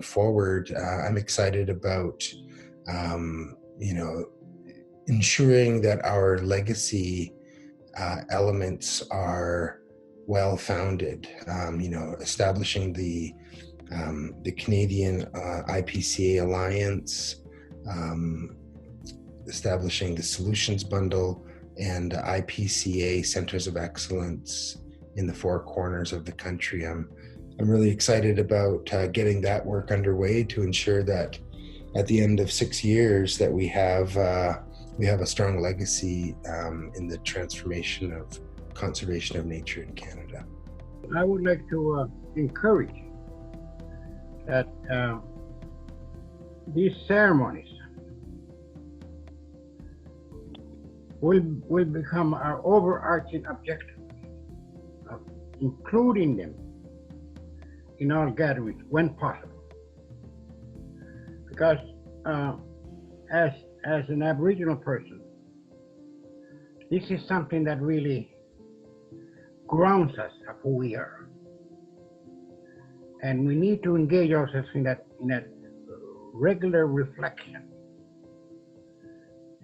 moving forward, I'm excited about, ensuring that our legacy elements are well-founded. Establishing the Canadian IPCA Alliance, establishing the Solutions Bundle and IPCA Centers of Excellence in the four corners of the country. I'm really excited about getting that work underway to ensure that at the end of 6 years that we have a strong legacy in the transformation of conservation of nature in Canada. I would like to encourage that these ceremonies will become our overarching objective of including them in our gatherings when possible. Because as an Aboriginal person, this is something that really grounds us of who we are. And we need to engage ourselves in that regular reflection,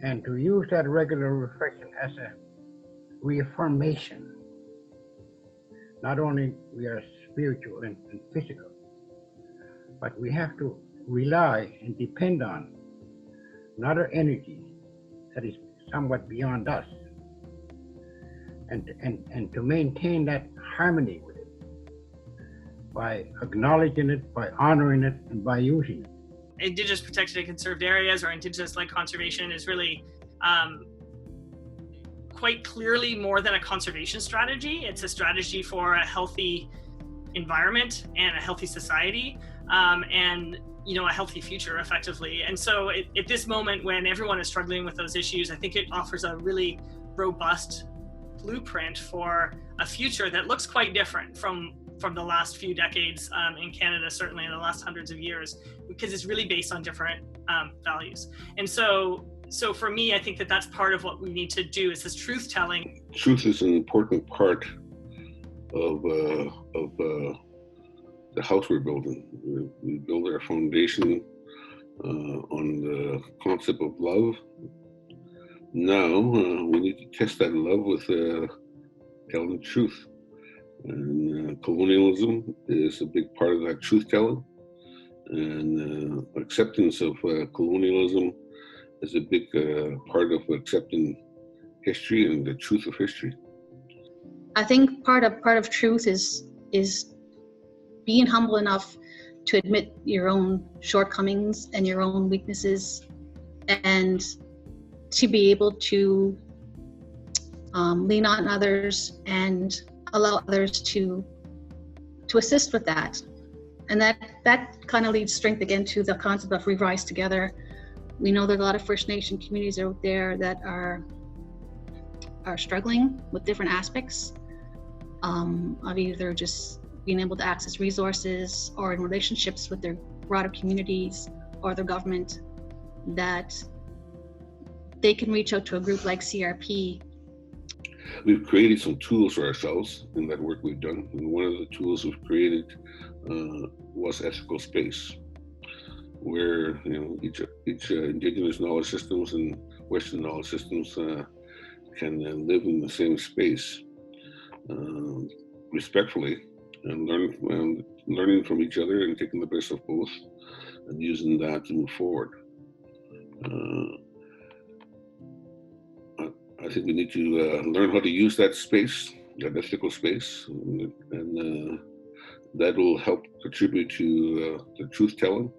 and to use that regular reflection as a reaffirmation. Not only we are spiritual and physical, but we have to rely and depend on another energy that is somewhat beyond us, and to maintain that harmony with it by acknowledging it, by honoring it, and by using it. Indigenous protected and conserved areas, or Indigenous-led conservation, is really quite clearly more than a conservation strategy. It's a strategy for a healthy environment and a healthy society, and a healthy future, effectively. And so at this moment when everyone is struggling with those issues, I think it offers a really robust blueprint for a future that looks quite different from the last few decades in Canada, certainly in the last hundreds of years, because it's really based on different values. And so for me, I think that that's part of what we need to do, is this truth telling. Truth is an important part of the house we're building. We build our foundation on the concept of love. Now we need to test that love with telling truth. And colonialism is a big part of that truth telling, and acceptance of colonialism is a big part of accepting history and the truth of history. I think part of truth is being humble enough to admit your own shortcomings and your own weaknesses, and to be able to lean on others and allow others to assist with that. And that kind of leads strength again to the concept of we rise together. We know there's a lot of First Nation communities out there that are struggling with different aspects of either just being able to access resources or in relationships with their broader communities or their government, that they can reach out to a group like CRP. We've created some tools for ourselves in that work we've done. And one of the tools we've created was ethical space, where each Indigenous knowledge systems and Western knowledge systems can live in the same space respectfully, and learning from each other and taking the best of both and using that to move forward. I think we need to learn how to use that space, that ethical space, and that will help contribute to the truth telling.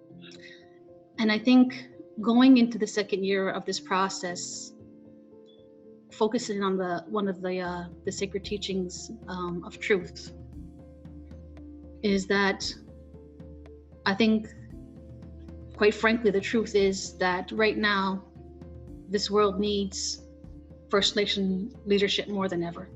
And I think going into the second year of this process, focusing on one of the sacred teachings of truth, is that I think, quite frankly, the truth is that right now, this world needs First Nation leadership more than ever.